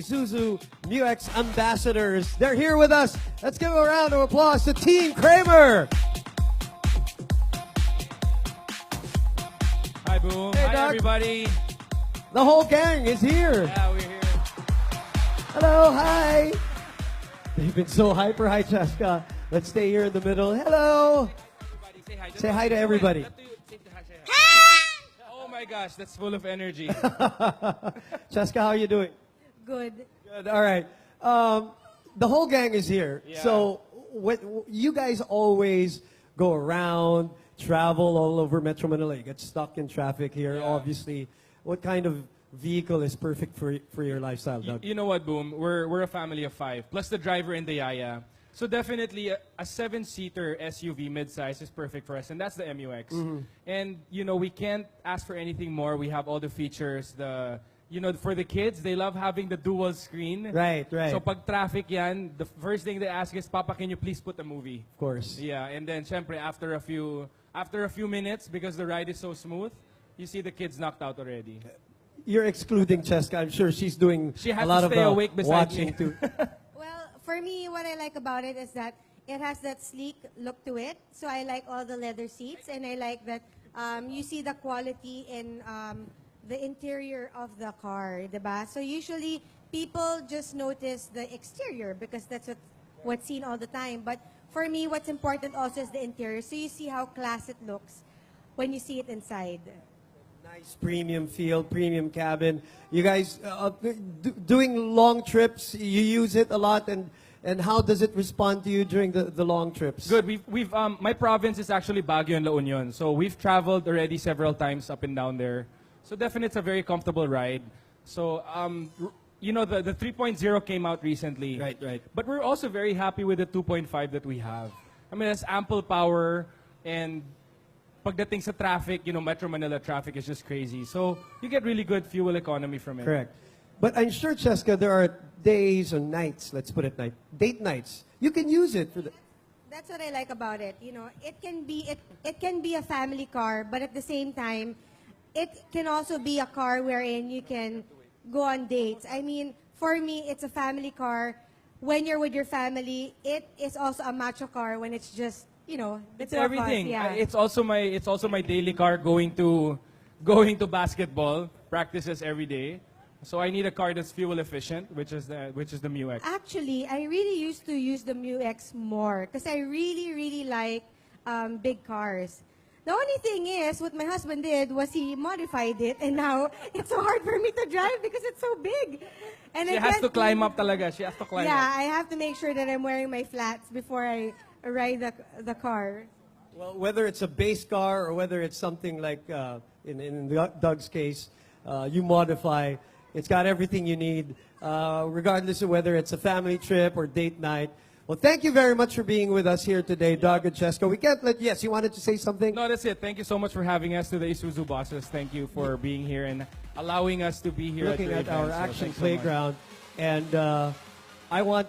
Isuzu Mu-X ambassadors. They're here with us. Let's give a round of applause to Team Kramer. Hi, Boom. Hey, Hi, Doc. everybody. The whole gang is here. Yeah, we're here. Hello, hi. They've been so hyper. Hi, Cheska. Let's stay here in the middle. Hello. Everybody, say hi. Say hi to everybody. Oh my gosh, that's full of energy. Cheska, how are you doing? Good. Good. All right. The whole gang is here. Yeah. So you guys always go around, travel all over Metro Manila. You get stuck in traffic here, Yeah. obviously. What kind of vehicle is perfect for your lifestyle, Doug? You know what, Boom? We're a family of 5, plus the driver and the yaya. So definitely a 7-seater SUV midsize is perfect for us, and that's the MUX. And you know, we can't ask for anything more. We have all the features. For the kids, they love having the dual screen. Right, right. So pag traffic yan, the first thing they ask is, Papa, can you please put a movie? Of course. Yeah, and then syempre after a few minutes, because the ride is so smooth, you see the kids knocked out already. You're excluding Cheska. I'm sure she's doing She has a lot to of stay awake beside watching me. too. Well, for me, what I like about it is that it has that sleek look to it. So I like all the leather seats, and I like that you see the quality in the interior of the car, diba? So usually people just notice the exterior because that's what's seen all the time. But for me, what's important also is the interior. So you see how class it looks when you see it inside. Nice premium feel, premium cabin. You guys doing long trips, you use it a lot, and how does it respond to you during the long trips? Good. We've my province is actually Baguio and La Union, so we've traveled already several times up and down there. So definitely it's a very comfortable ride. So the 3.0 came out recently. Right, right. But we're also very happy with the 2.5 that we have. I mean, it's ample power, and pagdating sa traffic, Metro Manila traffic is just crazy. So you get really good fuel economy from it. Correct. But I'm sure, Cheska, there are days or nights, let's put it date nights. You can use it for the... That's what I like about it. It can be a family car, but at the same time, it can also be a car wherein you can go on dates. I mean, for me, it's a family car. When you're with your family, it is also a macho car when it's just, the It's two of us, everything. yeah. It's also my daily car going to basketball practices every day. So I need a car that's fuel efficient, which is the Mu-X. Actually, I really used to use the Mu-X more because I really, really like big cars. The only thing is, what my husband did was he modified it, and now it's so hard for me to drive because it's so big. And She I has can't- to climb up talaga. She has to climb Yeah, up. I have to make sure that I'm wearing my flats before I ride the car. Well, whether it's a base car or whether it's something like, in Doug's case, you modify, it's got everything you need, regardless of whether it's a family trip or date night. Well, thank you very much for being with us here today, Doug and Cheska. We can't yes, you wanted to say something? No, that's it. Thank you so much for having us, to the Isuzu bosses. Thank you for being here and allowing us to be here Looking at at your our event. So action thanks so much. playground. And I want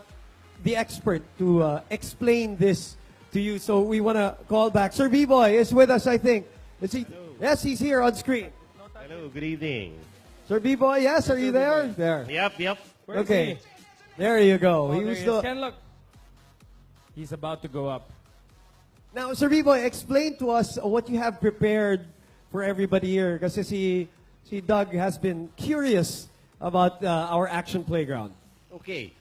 the expert to explain this to you. So we want to call back. Sir B-Boy is with us, I think. Is he? Yes, he's here on screen. Hello, good evening. Sir B-Boy, yes, are you there? There. Yep. Where is Okay. he? There you go. Oh, He there was he the... is. Ken, look. He's about to go up. Now, Sir B-Boy, explain to us what you have prepared for everybody here. Kasi si Doug has been curious about our action playground. Okay,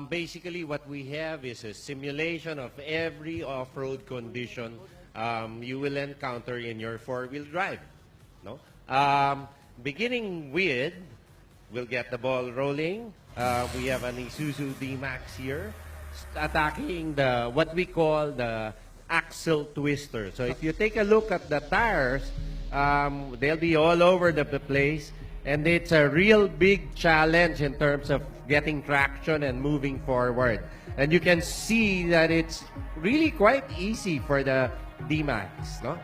basically what we have is a simulation of every off-road condition you will encounter in your four-wheel drive. No? Beginning with, we'll get the ball rolling. We have an Isuzu D-Max here, attacking what we call the axle twister. So if you take a look at the tires, they'll be all over the place, and it's a real big challenge in terms of getting traction and moving forward. And you can see that it's really quite easy for the D-Max, no?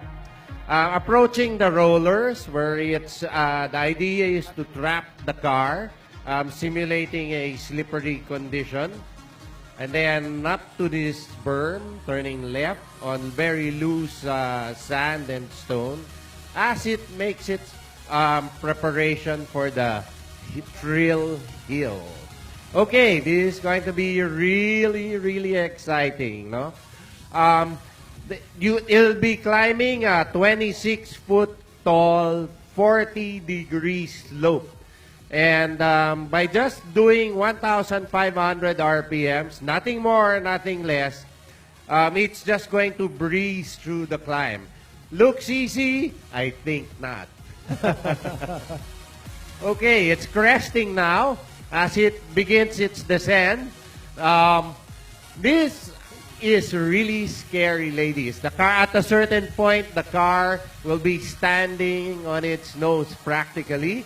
Approaching the rollers, where it's the idea is to trap the car, simulating a slippery condition. And then up to this berm, turning left on very loose sand and stone, as it makes its preparation for the trail hill. Okay, this is going to be really, really exciting, no? You'll be climbing a 26-foot tall, 40-degree slope. And by just doing 1,500 RPMs, nothing more, nothing less, it's just going to breeze through the climb. Looks easy? I think not. Okay, it's cresting now as it begins its descent. This is really scary, ladies. The car, at a certain point, the car will be standing on its nose practically.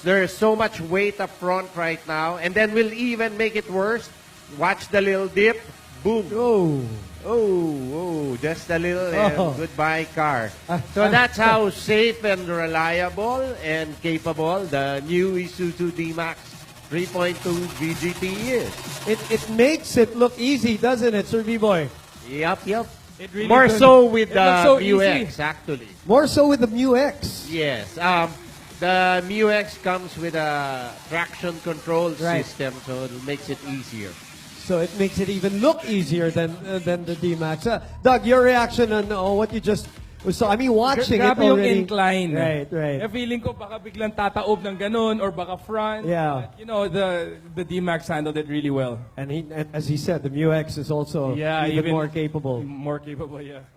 There's so much weight up front right now. And then we'll even make it worse. Watch the little dip. Boom. Oh, just a little and goodbye car. So that's how safe and reliable and capable the new Isuzu D-Max 3.2 VGT is. It makes it look easy, doesn't it, Sir B-Boy? Yep. It really More does. so with It looks so the easy. Mu-X, actually. More so with the Mu-X. Yes. The Mu-X comes with a traction control Right. system, so it makes it easier. So it makes it even look easier than the D-Max. Doug, your reaction on what you just saw? I mean, watching it Grabe yung already. incline. Right. Eh, feeling ko baka biglang tataob ng ganun or baka front. Yeah. But, you know, the D-Max handled it really well. And as he said, the Mu-X is also even more capable. More capable, yeah.